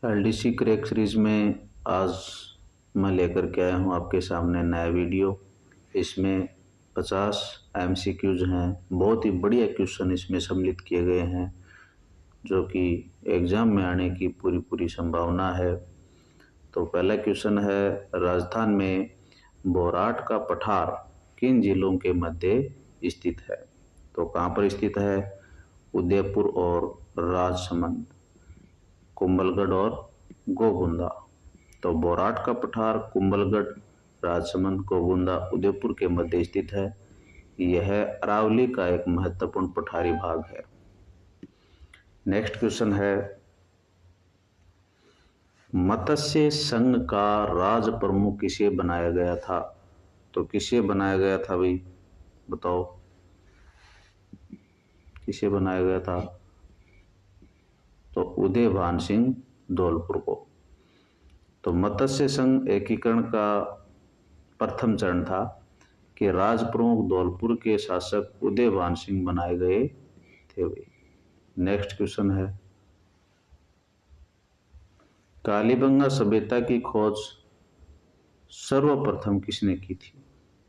LDC crack series में आज मैं लेकर के आया हूँ आपके सामने नया वीडियो। इसमें 50 एमसीक्यूज हैं। बहुत ही बढ़िया क्वेश्चन इसमें सम्मिलित किए गए हैं जो कि एग्जाम में आने की पूरी संभावना है। तो पहला क्वेश्चन है, राजस्थान में बोराट का पठार किन जिलों के मध्य स्थित है? तो कहाँ पर स्थित है? उदयपुर और राजसमंद, कुंभलगढ़ और गोगुंदा। तो बोराट का पठार कुंभलगढ़, राजसमंद, गोगुंदा, उदयपुर के मध्य स्थित है। यह अरावली का एक महत्वपूर्ण पठारी भाग है। नेक्स्ट क्वेश्चन है, मत्स्य संघ का राज प्रमुख किसे बनाया गया था? तो किसे बनाया गया था भाई, बताओ किसे बनाया गया था? तो उदयभान सिंह धौलपुर को। तो मत्स्य संघ एकीकरण का प्रथम चरण था कि राज प्रमुख धौलपुर के शासक उदयभान सिंह बनाए गए थे भाई। नेक्स्ट क्वेश्चन है, कालीबंगा सभ्यता की खोज सर्वप्रथम किसने की थी?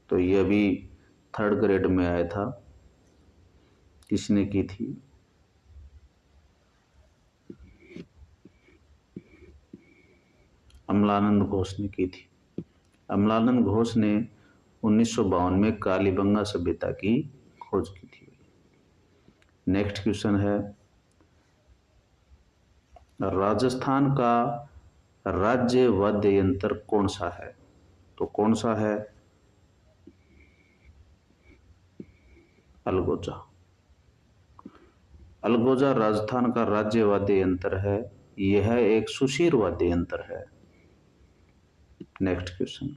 तो यह भी 3rd ग्रेड में आया था। किसने की थी? अमलानंद घोष ने की थी। अमलानंद घोष ने 1952 में कालीबंगा सभ्यता की खोज की थी। नेक्स्ट क्वेश्चन है, राजस्थान का राज्य वाद्य यंत्र कौन सा है? तो कौन सा है? अलगोजा। अलगोजा राजस्थान का राज्य वाद्य यंत्र है। यह एक सुशीर वाद्य यंत्र है। नेक्स्ट क्वेश्चन,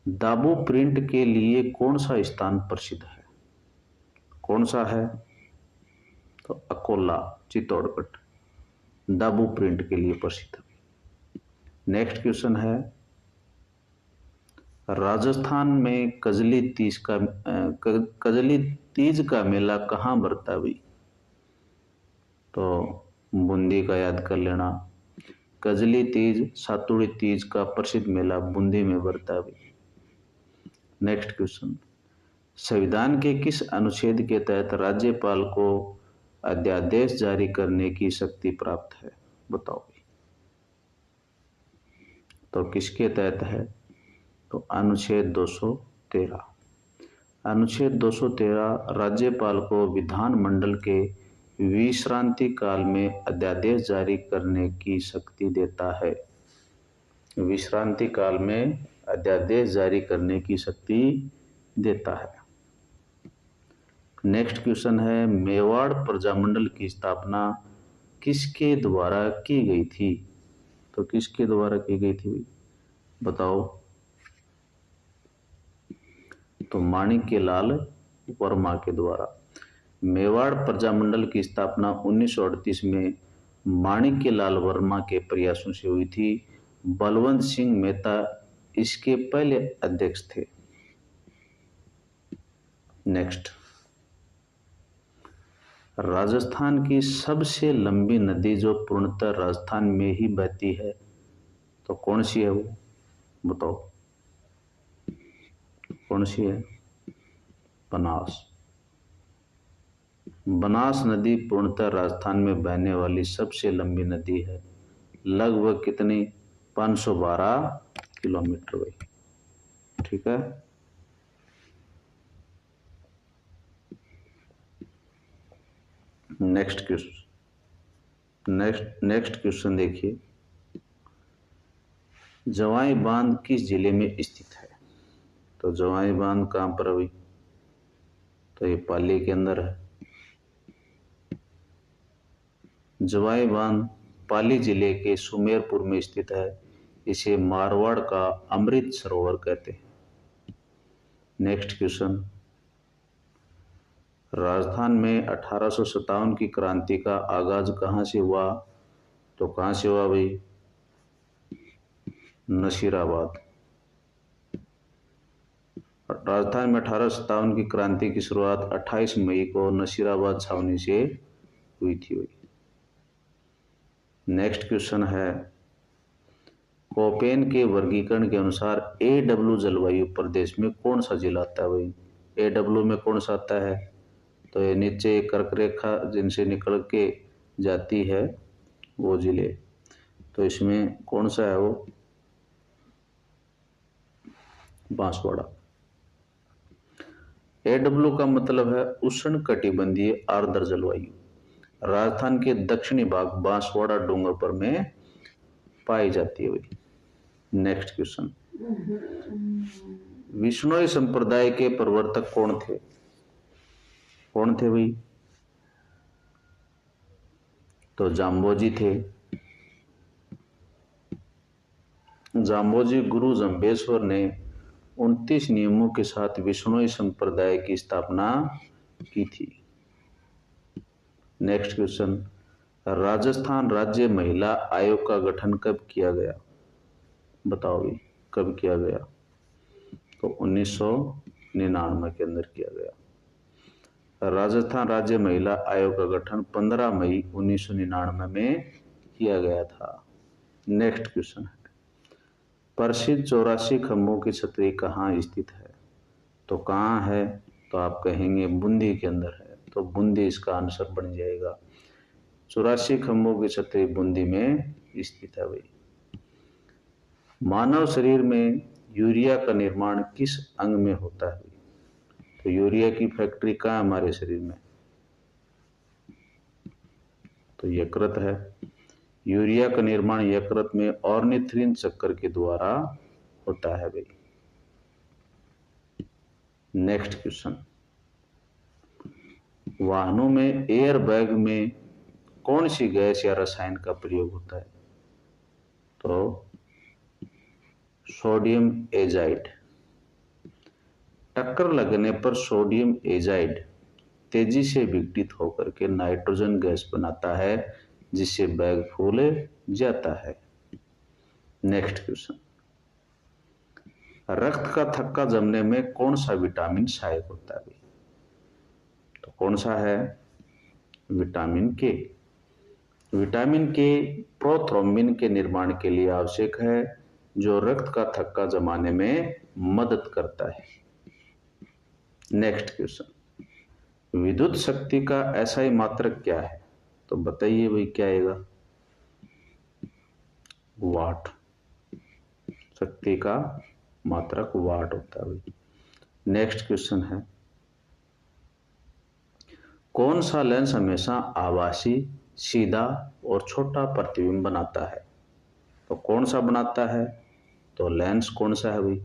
दाबू प्रिंट के लिए कौन सा स्थान प्रसिद्ध है? कौन सा है? तो अकोला, चित्तौड़गढ़ दाबू प्रिंट के लिए प्रसिद्ध है। नेक्स्ट क्वेश्चन है, राजस्थान में कजली तीज का मेला कहाँ भरता भी? तो बूंदी का याद कर लेना। कजली तीज, सातुड़ी तीज का प्रसिद्ध मेला बूंदी में भरता भी। नेक्स्ट क्वेश्चन, संविधान के किस अनुच्छेद के तहत राज्यपाल को अध्यादेश जारी करने की शक्ति प्राप्त है? बताओ। तो किसके तहत है? तो अनुच्छेद 213। अनुच्छेद 213 राज्यपाल को विधानमंडल के विश्रांति काल में अध्यादेश जारी करने की शक्ति देता है। विश्रांति काल में अध्यादेश जारी करने की शक्ति देता है। नेक्स्ट क्वेश्चन है, मेवाड़ प्रजामंडल की स्थापना किसके द्वारा की गई थी? तो किसके द्वारा की गई थी बताओ? तो माणिक्यलाल वर्मा के द्वारा। मेवाड़ प्रजामंडल की स्थापना 1938 में माणिक्यलाल वर्मा के प्रयासों से हुई थी। बलवंत सिंह मेहता इसके पहले अध्यक्ष थे। नेक्स्ट, राजस्थान की सबसे लंबी नदी जो पूर्णतः राजस्थान में ही बहती है, तो कौन सी है वो बताओ? कौन सी है? बनास। बनास नदी पूर्णतः राजस्थान में बहने वाली सबसे लंबी नदी है। लगभग कितनी? 512 किलोमीटर भाई। ठीक है। नेक्स्ट क्वेश्चन देखिए, जवाई बांध किस जिले में स्थित है? तो जवाई बांध कहां पर है? तो ये पाली के अंदर है। जवाई बांध पाली जिले के सुमेरपुर में स्थित है। इसे मारवाड़ का अमृत सरोवर कहते हैं। नेक्स्ट क्वेश्चन, राजस्थान में 1857 की क्रांति का आगाज कहां से हुआ? तो कहां से हुआ भाई? नसीराबाद। राजस्थान में 1857 की क्रांति की शुरुआत 28 मई को नसीराबाद छावनी से हुई थी भाई। नेक्स्ट क्वेश्चन है, कोपेन के वर्गीकरण के अनुसार AW जलवायु प्रदेश में कौन सा जिला आता है भाई? AW में कौन सा आता है? तो ये नीचे कर्क रेखा जिनसे निकल के जाती है वो जिले, तो इसमें कौन सा है वो? बांसवाड़ा। AW का मतलब है उष्ण कटिबंधीय आर्द्र जलवायु। राजस्थान के दक्षिणी भाग बांसवाड़ा डूंगर में पाई जाती है भाई। नेक्स्ट क्वेश्चन, विश्नोई संप्रदाय के प्रवर्तक कौन थे? कौन थे भाई? तो जाम्बोजी थे। जाम्बोजी गुरु जम्बेश्वर ने 29 नियमों के साथ विश्नोई संप्रदाय की स्थापना की थी। नेक्स्ट क्वेश्चन, राजस्थान राज्य महिला आयोग का गठन कब किया गया? बताओ भाई, कब किया गया? तो 1999 के अंदर किया गया। राजस्थान राज्य महिला आयोग का गठन 15 मई 1999 में किया गया था। नेक्स्ट क्वेश्चन है, प्रसिद्ध 84 खंभों की छतरी कहाँ स्थित है? तो कहाँ है? तो आप कहेंगे बूंदी के अंदर है, तो बूंदी इसका आंसर बन जाएगा। 84 खंभों की छतरी बूंदी में स्थित है भाई। मानव शरीर में यूरिया का निर्माण किस अंग में होता है? तो यूरिया की फैक्ट्री कहाँ है हमारे शरीर में? तो यकृत है। यूरिया का निर्माण यकृत में ऑर्निथ्रिन चक्कर के द्वारा होता है भाई। नेक्स्ट क्वेश्चन, वाहनों में एयर बैग में कौन सी गैस या रसायन का प्रयोग होता है? तो सोडियम एजाइड। टक्कर लगने पर सोडियम एजाइड तेजी से विघटित होकर के नाइट्रोजन गैस बनाता है, जिससे बैग फूल जाता है। नेक्स्ट क्वेश्चन, रक्त का थक्का जमने में कौन सा विटामिन सहायक होता है? तो कौन सा है? विटामिन के। विटामिन के प्रोथ्रोम्बिन के निर्माण के लिए आवश्यक है, जो रक्त का थक्का जमाने में मदद करता है। नेक्स्ट क्वेश्चन, विद्युत शक्ति का एसआई मात्रक क्या है? तो बताइए भाई, क्या आएगा? वाट। शक्ति का मात्रक वाट होता है भाई। नेक्स्ट क्वेश्चन है, कौन सा लेंस हमेशा आभासी, सीधा और छोटा प्रतिबिंब बनाता है? तो कौन सा बनाता है? तो लेंस कौन सा है भाई?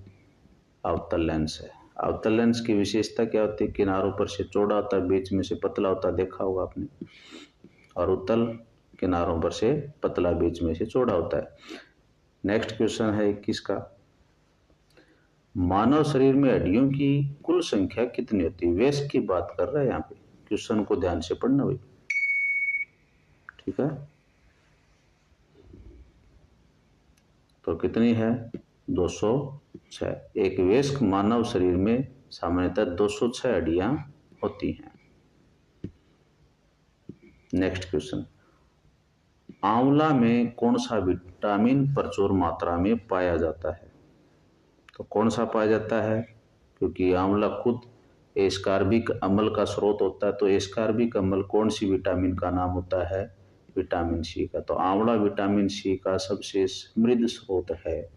अवतल लेंस है। अवतल लेंस की विशेषता क्या होती है? किनारों पर से चौड़ा होता है, बीच में से पतला होता है, देखा होगा आपने। और उत्तल किनारों पर से पतला, बीच में से चौड़ा होता है। नेक्स्ट क्वेश्चन है 21 का, मानव शरीर में हड्डियों की कुल संख्या कितनी होती है? वयस्क की बात कर रहा है यहाँ पे, क्वेश्चन को ध्यान से पढ़ना भाई, ठीक है। तो कितनी है? 206। एक वयस्क मानव शरीर में सामान्यतः 206 हड्डियां होती हैं। नेक्स्ट क्वेश्चन, आंवला में कौन सा विटामिन प्रचुर मात्रा में पाया जाता है? तो कौन सा पाया जाता है? क्योंकि आंवला खुद एस्कॉर्बिक अम्ल का स्रोत होता है, तो एस्कॉर्बिक अम्ल कौन सी विटामिन का नाम होता है? विटामिन सी का। तो आंवला विटामिन सी का सबसे समृद्ध स्रोत है,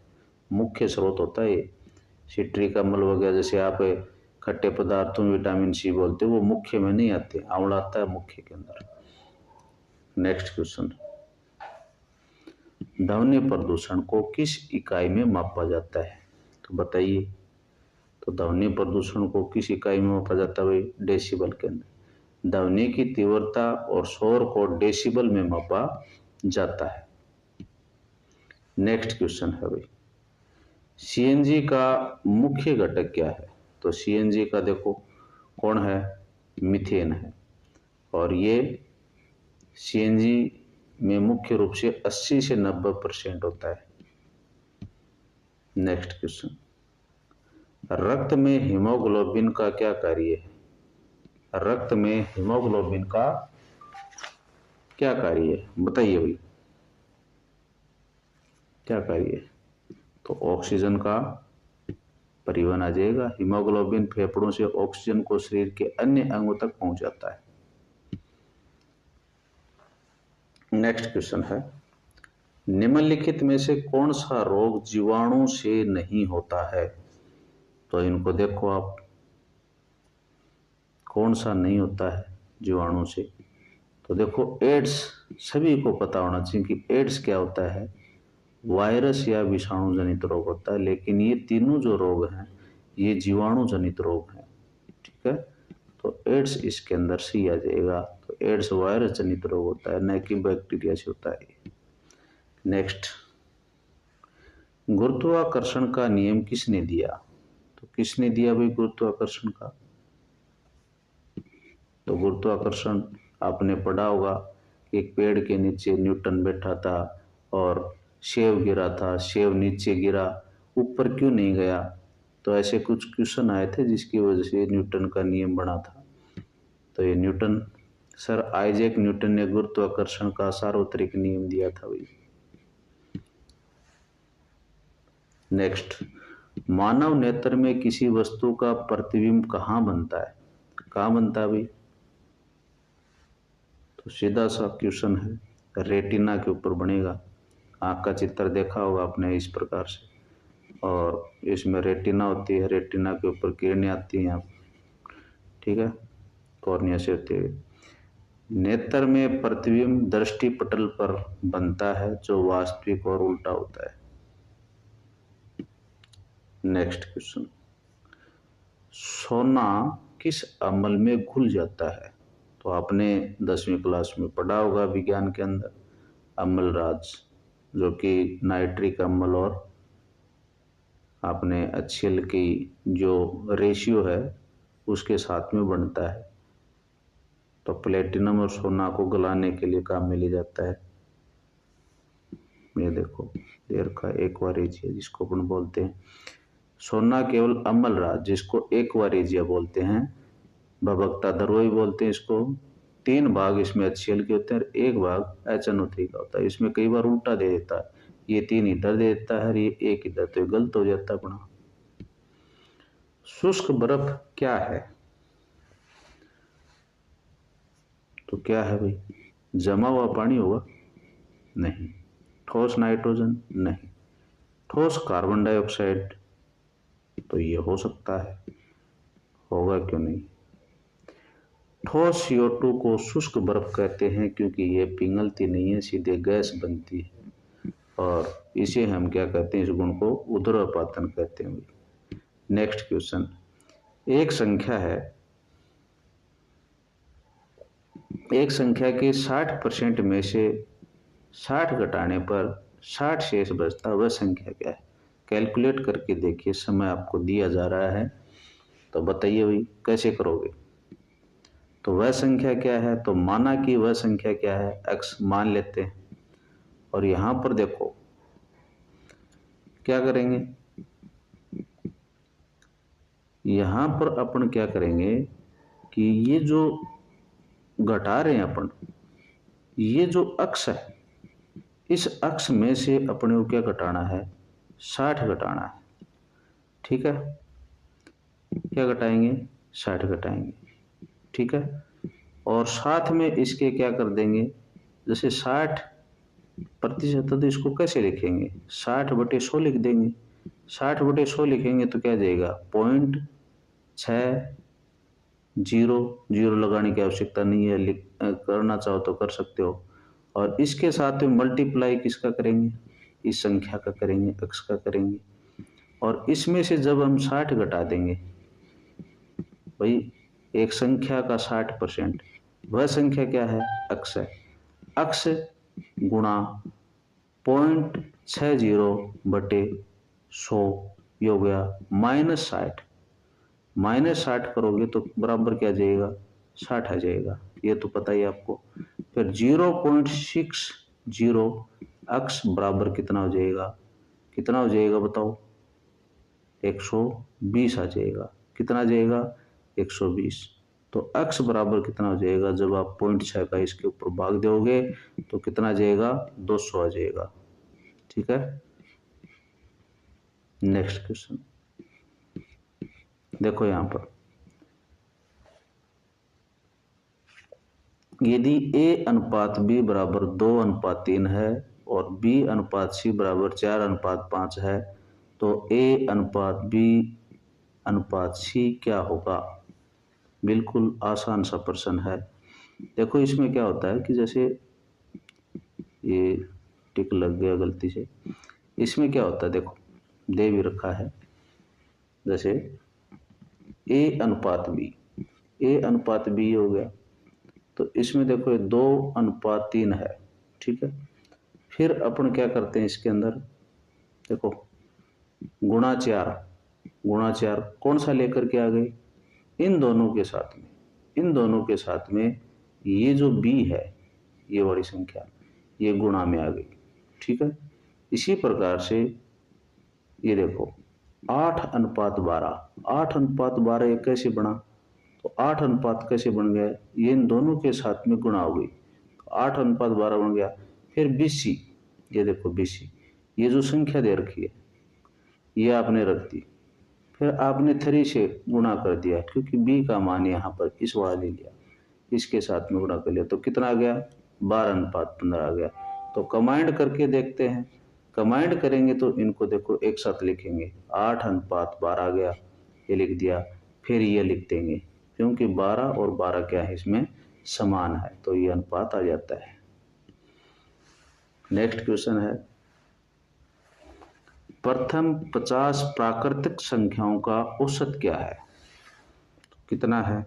मुख्य स्रोत होता है। सिट्रिक अम्ल वगैरह जैसे आप खट्टे पदार्थों में विटामिन सी बोलते हो, वो मुख्य में नहीं आते, आंवला आता है मुख्य के अंदर। नेक्स्ट क्वेश्चन, ध्वनि प्रदूषण को किस इकाई में मापा जाता है? तो बताइए। तो ध्वनि प्रदूषण को किस इकाई में मापा जाता है भाई? डेसिबल के अंदर। ध्वनि की तीव्रता और शोर को डेसिबल में मापा जाता है। नेक्स्ट क्वेश्चन है भाई, सीएनजी का मुख्य घटक क्या है? तो सीएनजी का देखो कौन है? मीथेन है। और ये सीएनजी में मुख्य रूप से 80 से 90% होता है। नेक्स्ट क्वेश्चन, रक्त में हीमोग्लोबिन का क्या कार्य है? रक्त में हीमोग्लोबिन का क्या कार्य है? बताइए भाई। क्या कार्य, तो ऑक्सीजन का परिवहन आ जाएगा। हीमोग्लोबिन फेफड़ों से ऑक्सीजन को शरीर के अन्य अंगों तक पहुंचाता है। नेक्स्ट क्वेश्चन है, निम्नलिखित में से कौन सा रोग जीवाणु से नहीं होता है? तो इनको देखो आप, कौन सा नहीं होता है जीवाणु से? तो देखो, एड्स सभी को पता होना चाहिए कि एड्स क्या होता है। वायरस या विषाणु जनित रोग होता है, लेकिन ये तीनों जो रोग हैं ये जीवाणु जनित रोग हैं। ठीक है, तो एड्स इसके अंदर सी आ जाएगा। तो एड्स वायरस जनित रोग होता है, न कि बैक्टीरिया से होता है। नेक्स्ट, गुरुत्वाकर्षण का नियम किसने दिया? तो किसने दिया भाई गुरुत्वाकर्षण का? तो गुरुत्वाकर्षण आपने पढ़ा होगा, एक पेड़ के नीचे न्यूटन बैठा था और सेब गिरा था, सेब नीचे गिरा, ऊपर क्यों नहीं गया? तो ऐसे कुछ क्वेश्चन आए थे जिसकी वजह से न्यूटन का नियम बना था। तो ये न्यूटन, सर आइजैक न्यूटन ने गुरुत्वाकर्षण का सार्वत्रिक नियम दिया था भाई। नेक्स्ट, मानव नेत्र में किसी वस्तु का प्रतिबिंब कहाँ बनता है? कहाँ बनता है भाई? तो सीधा सा क्वेश्चन है, रेटिना के ऊपर बनेगा। आँख का चित्र देखा होगा आपने इस प्रकार से, और इसमें रेटिना होती है, रेटिना के ऊपर किरणें आती हैं। ठीक है, कॉर्निया से होती है। नेत्र में प्रतिबिंब दृष्टि पटल पर बनता है जो वास्तविक और उल्टा होता है। नेक्स्ट क्वेश्चन, सोना किस अम्ल में घुल जाता है? तो आपने 10वीं क्लास में पढ़ा होगा विज्ञान के अंदर, अम्लराज, जो कि नाइट्रिक अम्ल और आपने HCl की जो रेशियो है उसके साथ में बनता है। तो प्लेटिनम और सोना को गलाने के लिए काम में ले जाता है। ये देखो, देर का एक्वारेजिया जिसको अपन बोलते हैं। सोना केवल अम्लराज, जिसको एक्वारेजिया बोलते हैं, भभकता दरोई बोलते हैं इसको। 3 भाग इसमें HCl के होते हैं और 1 भाग HNO3 का होता है। इसमें कई बार उल्टा दे देता है, ये 3 इधर दे देता है, ये 1 इधर, तो गलत हो जाता है अपना। शुष्क बर्फ क्या है? तो क्या है भाई? जमा हुआ पानी होगा? नहीं। ठोस नाइट्रोजन? नहीं। ठोस कार्बन डाइऑक्साइड? तो ये हो सकता है, होगा क्यों नहीं। ठोस CO2 को शुष्क बर्फ कहते हैं क्योंकि ये पिघलती नहीं है, सीधे गैस बनती है, और इसे हम क्या कहते हैं, इस गुण को ऊर्ध्वपातन कहते हैं। नेक्स्ट क्वेश्चन, एक संख्या है, एक संख्या के 60% में से 60 घटाने पर 60 शेष बचता, वह संख्या क्या है? कैलकुलेट करके देखिए, समय आपको दिया जा रहा है, तो बताइए भाई कैसे करोगे। तो वह संख्या क्या है? तो माना कि वह संख्या क्या है, x मान लेते हैं, और यहां पर देखो क्या करेंगे, यहां पर अपन क्या करेंगे कि ये जो घटा रहे हैं अपन, ये जो अक्ष है, इस अक्ष में से अपने को क्या घटाना है, 60 घटाना है। ठीक है, क्या घटाएंगे, 60 घटाएंगे। ठीक है, और साथ में इसके क्या कर देंगे, जैसे 60% तो इसको कैसे लिखेंगे, 60/100 लिख देंगे। 60/100 लिखेंगे तो क्या जाएगा, 0.60 लगाने की आवश्यकता नहीं है, करना चाहो तो कर सकते हो। और इसके साथ में मल्टीप्लाई किसका करेंगे, इस संख्या का करेंगे, x का करेंगे, और इसमें से जब हम 60 घटा देंगे भाई, एक संख्या का 60%, वह संख्या क्या है, x है। x गुणा 0.60/100 ये हो गया -60। -60 करोगे तो बराबर क्या जाएगा, 60 आ जाएगा, ये तो पता ही आपको। फिर 0.60 x बराबर कितना हो जाएगा, कितना हो जाएगा बताओ, 120 आ जाएगा। कितना जाएगा, 120। तो x बराबर कितना हो जाएगा, जब आप 0.6 का इसके ऊपर भाग दोगे तो कितना जाएगा, 200 आ जाएगा। ठीक है, नेक्स्ट क्वेश्चन देखो, यहां पर यदि a अनुपात b बराबर 2:3 है और b अनुपात c बराबर 4:5 है, तो a अनुपात b अनुपात c क्या होगा। बिल्कुल आसान सा प्रश्न है। देखो इसमें क्या होता है कि जैसे ये टिक लग गया गलती से, इसमें क्या होता है, देखो दे भी रखा है जैसे a अनुपात b हो गया, तो इसमें देखो 2:3 है, ठीक है। फिर अपन क्या करते हैं इसके अंदर, देखो गुणा 4 कौन सा लेकर के आ गए, इन दोनों के साथ में ये जो b है, ये वाली संख्या ये गुणा में आ गई, ठीक है। इसी प्रकार से ये देखो 8:12 ये कैसे बना, तो 8 अनुपात कैसे बन गया, ये इन दोनों के साथ में गुणा हो गई, तो 8:12 बन गया। फिर BC, ये देखो BC, ये जो संख्या दे रखी है ये आपने रख दी, फिर आपने 3 से गुणा कर दिया क्योंकि b का मान यहाँ पर इस वाला ले लिया, इसके साथ में गुणा कर लिया, तो कितना आ गया 12:15 आ गया। तो कमांड करके देखते हैं, कमांड करेंगे तो इनको देखो एक साथ लिखेंगे, 8:12 आ गया, ये लिख दिया, फिर ये लिख देंगे क्योंकि 12 और 12 क्या है इसमें समान है, तो ये अनुपात आ जाता है। नेक्स्ट क्वेश्चन है, प्रथम 50 प्राकृतिक संख्याओं का औसत क्या है, तो कितना है,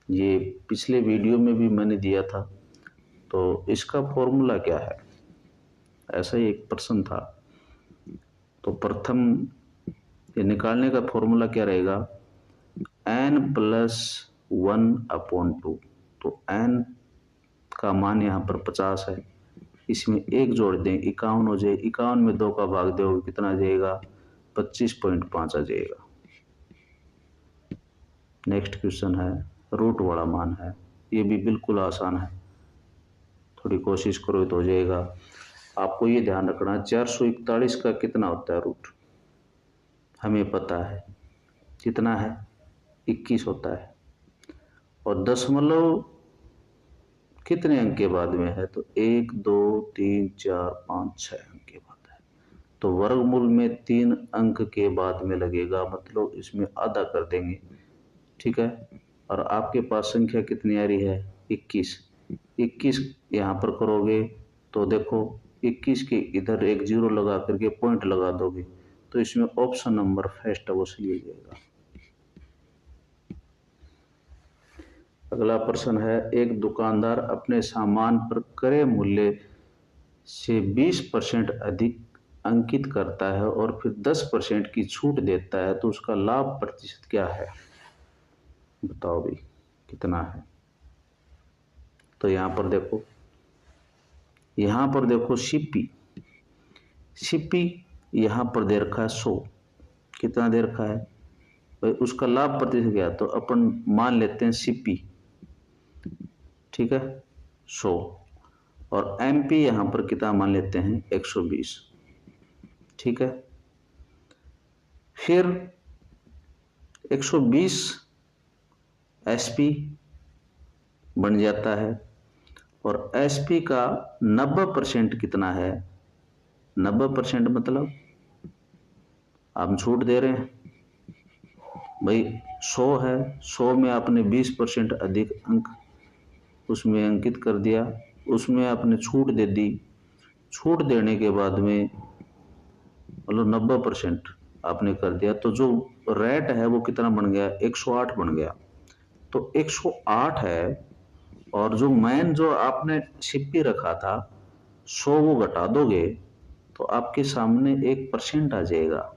ये पिछले वीडियो में भी मैंने दिया था, तो इसका फॉर्मूला क्या है, ऐसा ही एक प्रश्न था। तो प्रथम ये निकालने का फॉर्मूला क्या रहेगा, n+1/2, तो n का मान यहाँ पर 50 है, इसमें 1 जोड़ दें 51 हो जाए, 51 में 2 का भाग दोगे कितना आ जाएगा 25.5 आ जाएगा। नेक्स्ट क्वेश्चन है, रूट वाला मान है, ये भी बिल्कुल आसान है, थोड़ी कोशिश करो तो हो जाएगा। आपको ये ध्यान रखना 441 का कितना होता है रूट, हमें पता है कितना है 21 होता है, और दशमलव कितने अंक के बाद में है, तो 1 2 3 4 5 6 अंक के बाद है, तो वर्गमूल में 3 अंक के बाद में लगेगा, मतलब इसमें आधा कर देंगे, ठीक है। और आपके पास संख्या कितनी आ रही है 21 यहाँ पर करोगे तो देखो 21 के इधर एक 0 लगा करके पॉइंट लगा दोगे, तो इसमें ऑप्शन नंबर फर्स्ट वो सही हो जाएगा। अगला प्रश्न है, एक दुकानदार अपने सामान पर क्रय मूल्य से 20% अधिक अंकित करता है और फिर 10% की छूट देता है, तो उसका लाभ प्रतिशत क्या है, बताओ भाई कितना है। तो यहाँ पर देखो सीपी यहाँ पर दे रखा है 100, कितना दे रखा है भाई, उसका लाभ प्रतिशत क्या, तो अपन मान लेते हैं सीपी, ठीक है 100, और एमपी यहाँ पर कितना मान लेते हैं 120, ठीक है। फिर 120 एसपी बन जाता है, और एसपी का 90% कितना है, 90% मतलब आप छूट दे रहे हैं भाई, 100 है, 100 में आपने 20% अधिक अंक उसमें अंकित कर दिया, उसमें आपने छूट दे दी, छूट देने के बाद में मतलब 90% आपने कर दिया, तो जो रेट है वो कितना बन गया 108 बन गया, तो 108 है, और जो जो आपने सिप्पी रखा था 100 वो घटा दोगे तो आपके सामने 1% आ जाएगा,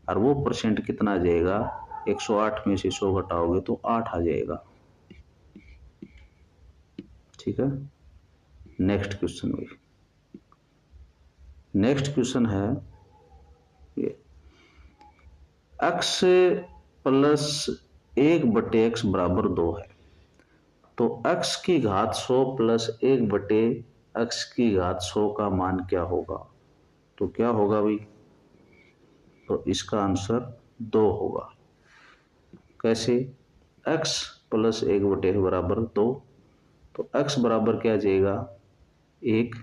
और वो परसेंट कितना आ जाएगा 108 में से 100 घटाओगे तो 8 आ जाएगा, ठीक है। नेक्स्ट क्वेश्चन है ये, x प्लस 1/x बराबर 2 है, तो x की घात 100 प्लस 1/x की घात 100 का मान क्या होगा, तो क्या होगा भाई, तो इसका आंसर 2 होगा। कैसे? x प्लस 1/2 बराबर 2, तो x बराबर क्या आ जाएगा? 1,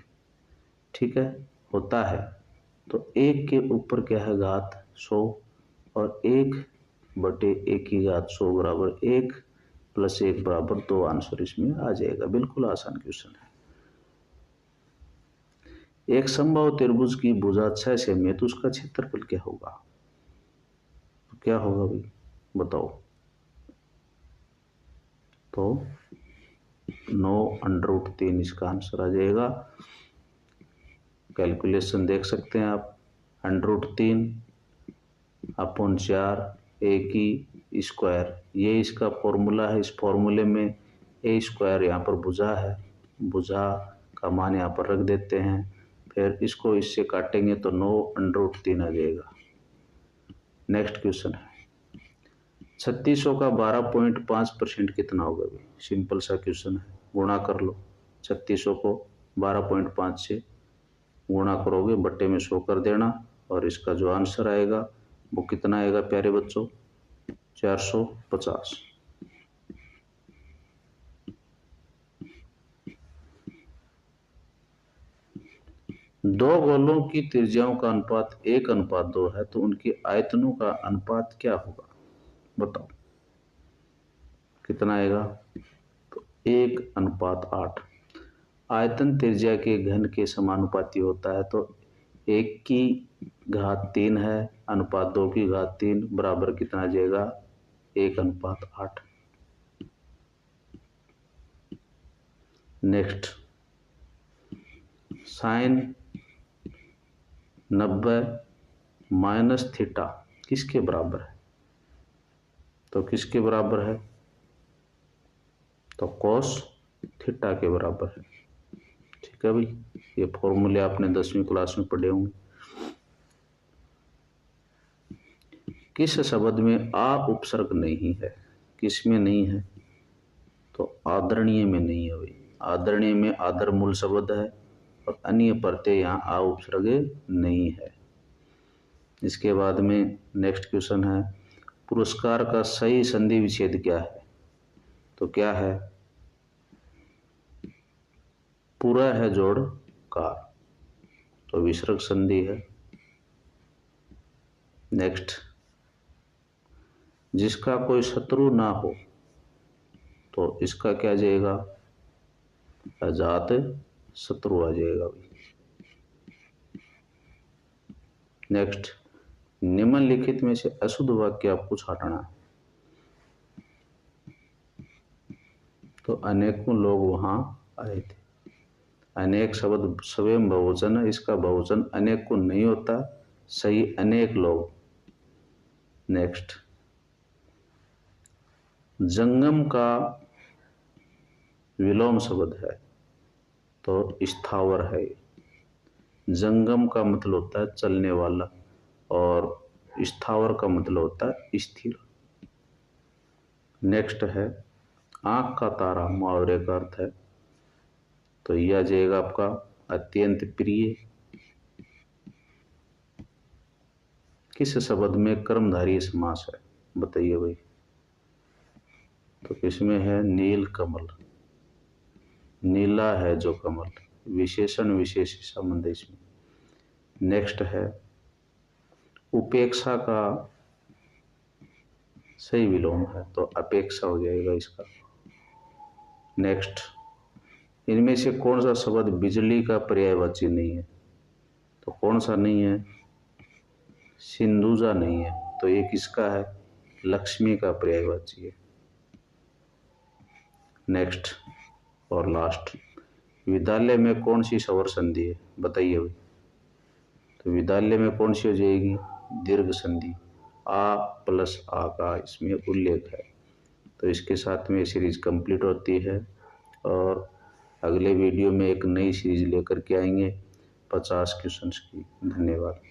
ठीक है, होता है। तो 1 के ऊपर क्या है? घात 100, और 1/1 की घात 100 बराबर 1 प्लस 1 बराबर 2 आंसर इसमें आ जाएगा। बिल्कुल आसान क्वेश्चन है। एक समबाहु त्रिभुज की भुजा 6 सेमी है, तो उसका क्षेत्रफल क्या होगा? तो क्या होगा भाई, बताओ। तो 9√3 इसका आंसर आ जाएगा। कैलकुलेशन देख सकते हैं आप। 3/4 a की स्क्वायर, ये इसका फॉर्मूला है। इस फॉर्मूले में a स्क्वायर यहाँ पर भुजा है, भुजा का मान यहाँ पर रख देते हैं, फिर इसको इससे काटेंगे तो 9√3 आ जाएगा। नेक्स्ट क्वेश्चन है, 3600 का 12.5% कितना होगा भाई? सिंपल सा क्वेश्चन है, गुणा कर लो। 3600 को 12.5 से गुणा करोगे, बट्टे में 100 कर देना, और इसका जो आंसर आएगा वो कितना आएगा प्यारे बच्चों? 450। दो गोलों की त्रिज्याओं का अनुपात 1:2 है, तो उनके आयतनों का अनुपात क्या होगा? बताओ कितना आएगा? तो 1:8। आयतन त्रिज्या के घन के समानुपाती होता है, तो 1/3 है, अनुपात 2/3 बराबर कितना आ जाएगा? 1:8। नेक्स्ट, साइन 90 माइनस थीटा किसके बराबर है? तो किसके बराबर है? तो कॉस थीटा के बराबर है। ठीक है भाई, ये फॉर्मूले आपने 10वीं क्लास में पढ़े होंगे। किस शब्द में आ उपसर्ग नहीं है? किस में नहीं है? तो आदरणीय में नहीं है भाई। आदरणीय में आदर मूल शब्द है, और अन्य प्रत्यय यहाँ आ उपसर्ग नहीं है। इसके बाद में नेक्स्ट क्वेश्चन है, पुरस्कार का सही संधि विच्छेद क्या है? तो क्या है? पूरा है जोड़ कार, तो विसर्ग संधि है। नेक्स्ट, जिसका कोई शत्रु ना हो, तो इसका क्या जाएगा? अजात शत्रु आ जाएगा। नेक्स्ट, निम्नलिखित में से अशुद्ध वाक्य आपको छांटना है। तो अनेकों लोग वहां आए थे। अनेक शब्द स्वयं बहुवचन है, इसका बहुवचन अनेक को नहीं होता, सही अनेक लोग। नेक्स्ट, जंगम का विलोम शब्द है, तो स्थावर है। जंगम का मतलब होता है चलने वाला, और स्थावर का मतलब होता है स्थिर। नेक्स्ट है, आंख का तारा मुहावरे का अर्थ है, तो यह आ जाएगा आपका अत्यंत प्रिय। किस शब्द में कर्मधारय समास है? बताइए भाई। तो किसमें है? नील कमल। नीला है जो कमल, विशेषण विशेष संबंध इसमें। नेक्स्ट है, उपेक्षा का सही विलोम है, तो अपेक्षा हो जाएगा इसका। नेक्स्ट, इनमें से कौन सा शब्द बिजली का पर्यायवाची नहीं है? तो कौन सा नहीं है? सिंधुजा नहीं है, तो ये किसका है? लक्ष्मी का पर्यायवाची है। नेक्स्ट और लास्ट, विद्यालय में कौन सी स्वर संधि है? बताइए भाई। तो विद्यालय में कौन सी हो जाएगी? दीर्घ संधि। आ प्लस आ का इसमें उल्लेख है। तो इसके साथ में सीरीज कंप्लीट होती है, और अगले वीडियो में एक नई सीरीज लेकर के आएंगे 50 क्वेश्चंस की। धन्यवाद।